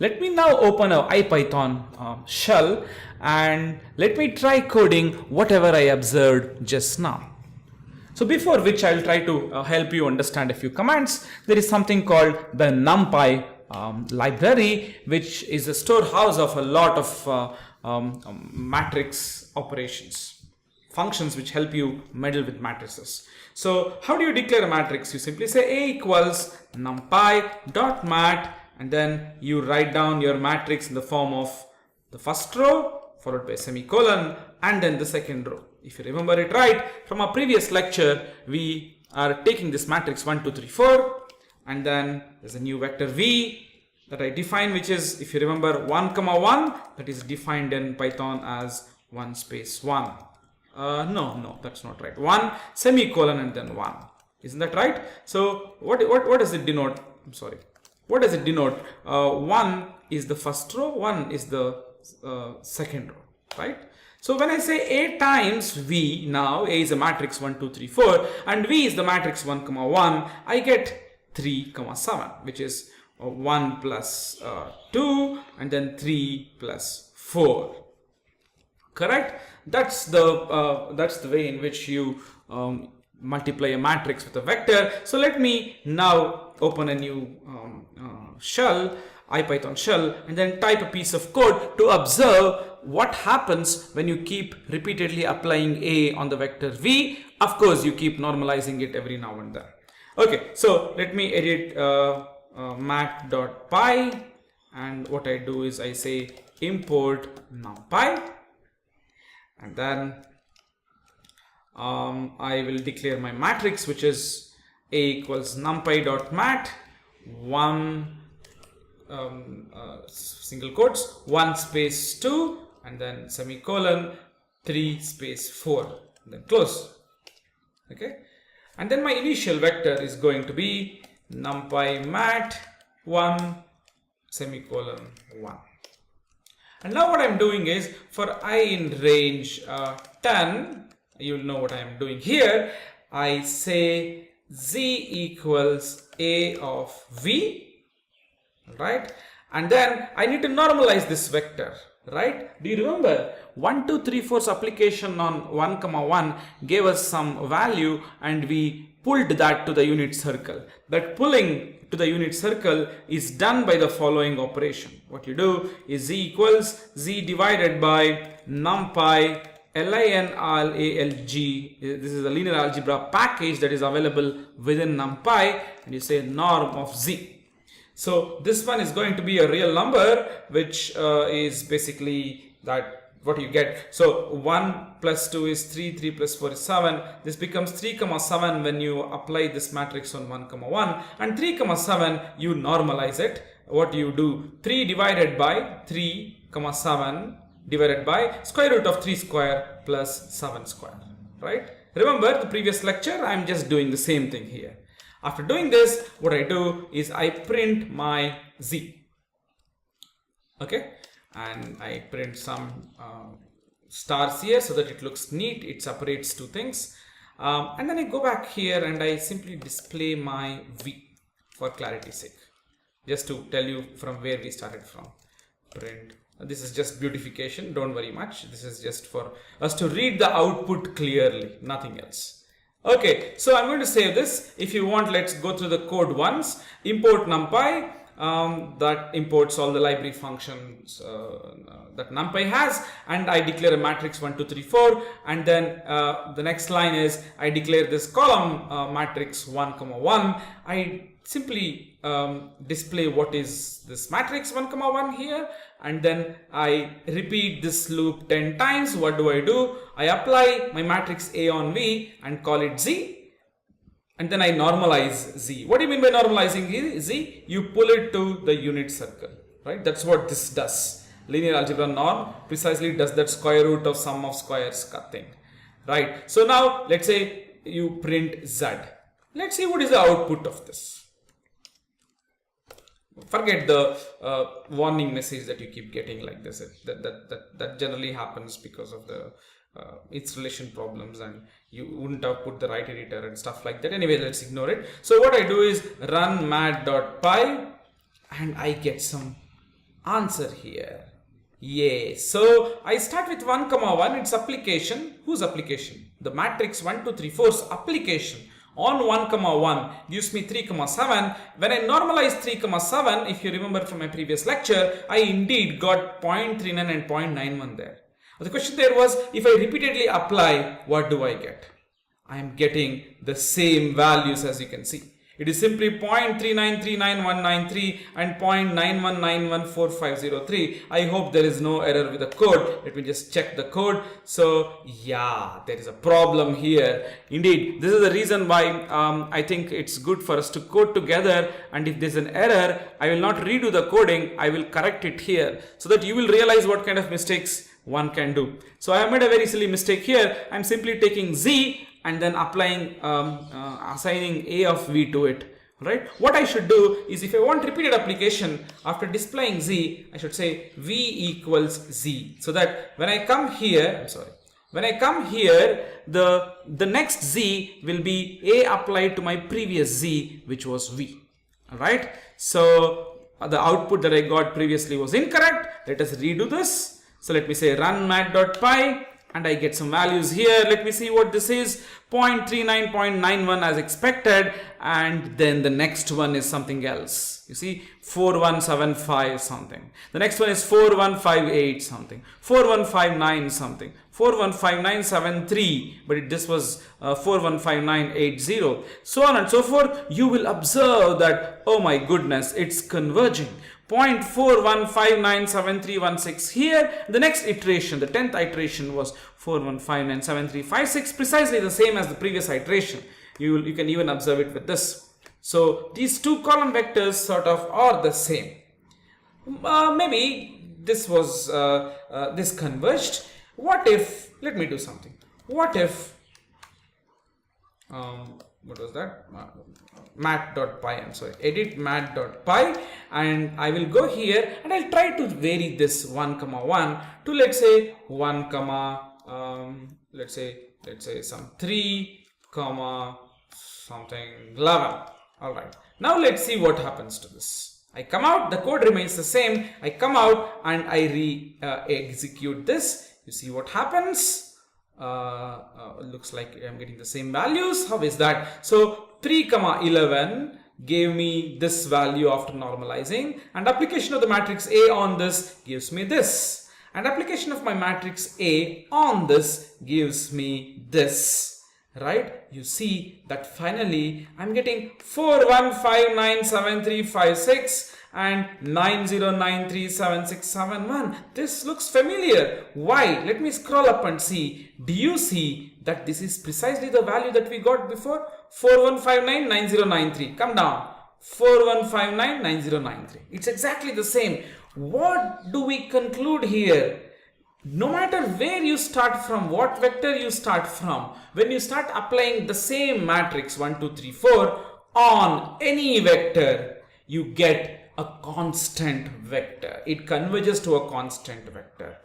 Let me now open a IPython shell and let me try coding whatever I observed just now. So before which I'll try to help you understand a few commands. There is something called the NumPy library, which is a storehouse of a lot of matrix operations, functions which help you meddle with matrices. So how do you declare a matrix? You simply say A equals numpy dot mat, and then you write down your matrix in the form of the first row followed by a semicolon and then the second row. If you remember it right from our previous lecture, we are taking this matrix 1 2 3 4, and then there's a new vector v that I define, which is, if you remember, 1 comma 1, that is defined in Python as 1 space 1. No, that's not right. 1 semicolon and then 1. Isn't that right? So what does it denote? I'm sorry. What does it denote? 1 is the first row, 1 is the second row, right? So when I say A times V, now A is a matrix 1 2 3 4 and V is the matrix 1 comma 1, I get 3 comma 7, which is 1 plus 2 and then 3 plus 4. Correct? That's the way in which you multiply a matrix with a vector. So let me now open a new shell, IPython shell, and then type a piece of code to observe what happens when you keep repeatedly applying A on the vector V. Of course, you keep normalizing it every now and then. Okay, so let me edit mat.py, and what I do is I say import numpy, and then I will declare my matrix, which is A equals numpy.mat 1 single quotes 1 space 2 and then semicolon 3 space 4 and then close. Okay, and then my initial vector is going to be numpy mat 1 semicolon 1. And now what I'm doing is, for I in range 10, you'll know what I am doing here. I say z equals A of V, right? And then I need to normalize this vector, right? Do you remember 1 2 3 4's application on 1 comma 1 gave us some value and we pulled that to the unit circle. That pulling to the unit circle is done by the following operation. What you do is z equals z divided by numpy linalg. This is a linear algebra package that is available within numpy, and you say norm of z. So this one is going to be a real number, which is basically that what you get. So 1 plus 2 is 3, 3 plus 4 is 7. This becomes 3 comma 7 when you apply this matrix on 1 comma 1, and 3 comma 7 you normalize it. What you do, 3 divided by 3 comma 7 divided by square root of 3 square plus 7 square, right? Remember the previous lecture, I'm just doing the same thing here. After doing this, what I do is I print my z, okay, and I print some stars here so that it looks neat. It separates two things, and then I go back here and I simply display my v for clarity's sake, just to tell you from where we started from. Print. This is just beautification, don't worry much. This is just for us to read the output clearly, nothing else. Okay, so I'm going to save this. If you want, let's go through the code once. Import numpy, that imports all the library functions that numpy has, and I declare a matrix 1 2 3 4, and then the next line is I declare this column matrix 1 comma 1. I simply display what is this matrix 1 comma 1 here, and then I repeat this loop 10 times. What do? I apply my matrix A on V and call it Z, and then I normalize Z. What do you mean by normalizing Z? You pull it to the unit circle, right? That's what this does. Linear algebra norm precisely does that square root of sum of squares thing, right? So now let's say you print Z. Let's see what is the output of this. Forget the warning message that you keep getting like this. That generally happens because of the installation problems, and you wouldn't have put the right editor and stuff like that. Anyway, let's ignore it. So what I do is run mat.py and I get some answer here. Yes. So I start with 1, 1, its application. Whose application? The matrix 1, 2, 3, 4's application on 1, 1 gives me 3, 7. When I normalize 3, 7, if you remember from my previous lecture, I indeed got 0.39 and 0.91 there. The question there was, if I repeatedly apply, what do I get? I am getting the same values as you can see. It is simply 0.3939193 and 0.9191453. I hope there is no error with the code. Let me just check the code. So yeah, there is a problem here. Indeed, this is the reason why I think it's good for us to code together, and if there's an error, I will not redo the coding. I will correct it here so that you will realize what kind of mistakes one can do. So I have made a very silly mistake here. I'm simply taking Z and then applying, assigning A of V to it, right? What I should do is, if I want repeated application, after displaying Z, I should say V equals Z, so that when I come here, when I come here, the next Z will be A applied to my previous Z, which was V, all right? So the output that I got previously was incorrect. Let us redo this. So let me say run mat.py, and I get some values here. Let me see what this is. 0.39, 0.91 as expected, and then the next one is something else. You see, 4175 something. The next one is 4158 something, 4159 something, 415973, but this was 415980, so on and so forth. You will observe that, oh my goodness, it's converging. 0.41597316 here. The next iteration, the 10th iteration, was 41597356, precisely the same as the previous iteration. You can even observe it with this. So these two column vectors sort of are the same. Maybe this was this converged. What if, let me do something. What if what was that? Mat.py, I'm sorry, edit mat.py, and I will go here and I'll try to vary this 1, 1 to, let's say 1, let's say some 3, something 11. All right. Now let's see what happens to this. I come out, the code remains the same. I come out and I execute this. You see what happens. Looks like I'm getting the same values. How is that? So 3, 11 gave me this value after normalizing, and application of the matrix A on this gives me this, and application of my matrix A on this gives me this, right? You see that finally I'm getting 41597356 and 90937671. This looks familiar. Why? Let me scroll up and see. Do you see that this is precisely the value that we got before? 41599093. Come down. 41599093. It's exactly the same. What do we conclude here? No matter where you start from, what vector you start from, when you start applying the same matrix 1, 2, 3, 4 on any vector, you get a constant vector. It converges to a constant vector.